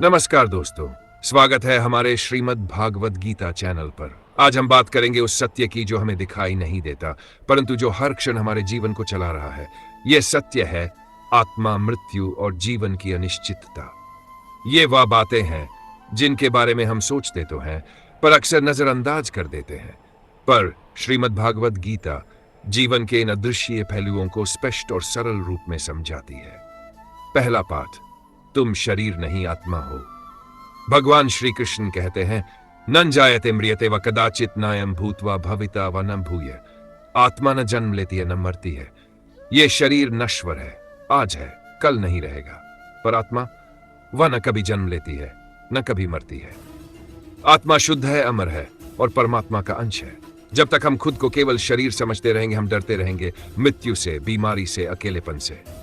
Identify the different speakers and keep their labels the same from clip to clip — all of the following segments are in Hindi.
Speaker 1: नमस्कार दोस्तों, स्वागत है हमारे श्रीमद् भागवत गीता चैनल पर। आज हम बात करेंगे उस सत्य की जो हमें दिखाई नहीं देता, परंतु जो हर क्षण हमारे जीवन को चला रहा है। यह सत्य है आत्मा, मृत्यु और जीवन की अनिश्चितता। ये वह बातें हैं जिनके बारे में हम सोचते तो हैं, पर अक्सर नजरअंदाज कर देते हैं। पर श्रीमद् भागवत गीता जीवन के इन अदृश्य पहलुओं को स्पष्ट और सरल रूप में समझाती है। पहला पाठ, तुम शरीर नहीं आत्मा हो। भगवान श्री कृष्ण कहते हैं, न जायते म्रियते व कदाचित नायम भूत्वा भविता व न भूय। आत्मा न जन्म लेती है, न मरती है। यह शरीर नश्वर है, आज है, कल नहीं रहेगा। पर आत्मा, वह न कभी जन्म लेती है, न कभी मरती है। आत्मा शुद्ध है, अमर है और परमात्मा का अंश है। जब तक हम खुद को केवल शरीर समझते रहेंगे, हम डरते रहेंगे मृत्यु से, बीमारी से, अकेलेपन से।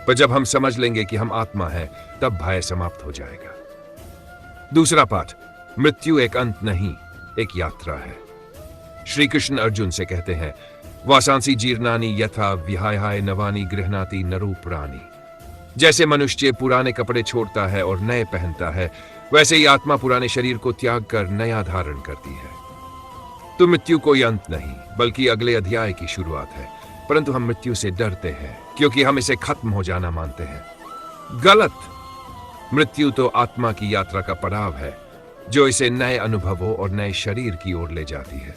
Speaker 1: पर जब हम समझ लेंगे कि हम आत्मा हैं, तब भय समाप्त हो जाएगा। दूसरा पाठ, मृत्यु एक अंत नहीं, एक यात्रा है। श्री कृष्ण अर्जुन से कहते हैं, वासांसी जीर्णानि यथा विहाय नवानि गृह्णाति नरूपराणि। जैसे मनुष्य पुराने कपड़े छोड़ता है और नए पहनता है, वैसे ही आत्मा पुराने शरीर को त्याग कर नया धारण करती है। तो मृत्यु कोई अंत नहीं, बल्कि अगले अध्याय की शुरुआत है। परंतु हम मृत्यु से डरते हैं क्योंकि हम इसे खत्म हो जाना मानते हैं। गलत। मृत्यु तो आत्मा की यात्रा का पड़ाव है, जो इसे नए अनुभवों और नए शरीर की ओर ले जाती है।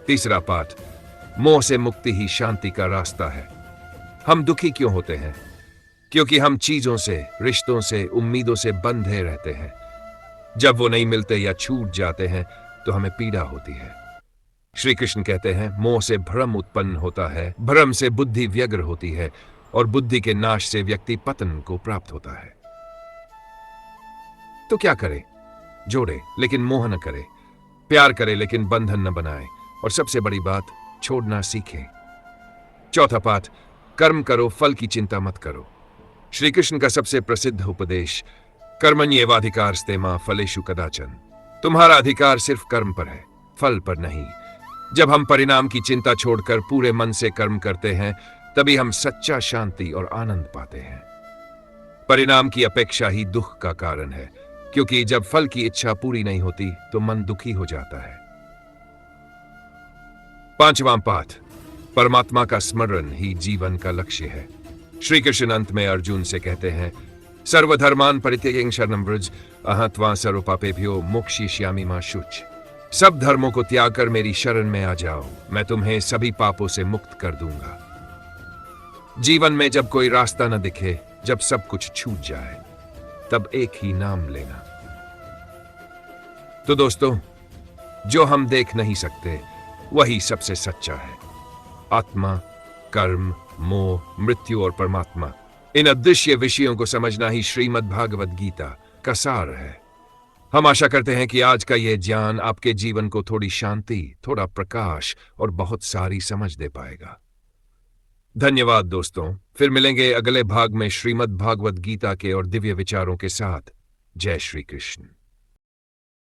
Speaker 1: तीसरा पाठ, मोह से मुक्ति ही शांति का रास्ता है। हम दुखी क्यों होते हैं? क्योंकि हम चीजों से, रिश्तों से, उम्मीदों से बंधे रहते हैं। जब वो नहीं मिलते या छूट जाते हैं तो हमें पीड़ा होती है। श्री कृष्ण कहते हैं, मोह से भ्रम उत्पन्न होता है, भ्रम से बुद्धि व्यग्र होती है और बुद्धि के नाश से व्यक्ति पतन को प्राप्त होता है। तो क्या करे? जोड़े लेकिन मोह न करे, प्यार करे लेकिन बंधन न बनाए, और सबसे बड़ी बात, छोड़ना सीखे। चौथा पाठ, कर्म करो, फल की चिंता मत करो। श्री कृष्ण का सबसे प्रसिद्ध उपदेश, कर्मण्येवाधिकारस्ते मा फलेषु कदाचन। तुम्हारा अधिकार सिर्फ कर्म पर है, फल पर नहीं। जब हम परिणाम की चिंता छोड़कर पूरे मन से कर्म करते हैं, तभी हम सच्चा शांति और आनंद पाते हैं। परिणाम की अपेक्षा ही दुख का कारण है, क्योंकि जब फल की इच्छा पूरी नहीं होती तो मन दुखी हो जाता है। पांचवां पाठ, परमात्मा का स्मरण ही जीवन का लक्ष्य है। श्री कृष्ण अंत में अर्जुन से कहते हैं, सर्वधर्मान परित्यज्य शरणं व्रज अहं त्वां सर्वपापेभ्यो मोक्षयिष्यामि मा शुच। सब धर्मों को त्याग कर मेरी शरण में आ जाओ, मैं तुम्हें सभी पापों से मुक्त कर दूंगा। जीवन में जब कोई रास्ता न दिखे, जब सब कुछ छूट जाए, तब एक ही नाम लेना। तो दोस्तों, जो हम देख नहीं सकते वही सबसे सच्चा है। आत्मा, कर्म, मोह, मृत्यु और परमात्मा, इन अदृश्य विषयों को समझना ही श्रीमद् भागवत गीता का सार है। हम आशा करते हैं कि आज का यह ज्ञान आपके जीवन को थोड़ी शांति, थोड़ा प्रकाश और बहुत सारी समझ दे पाएगा। धन्यवाद दोस्तों, फिर मिलेंगे अगले भाग में श्रीमद् भागवत गीता के और दिव्य विचारों के साथ। जय श्री कृष्ण।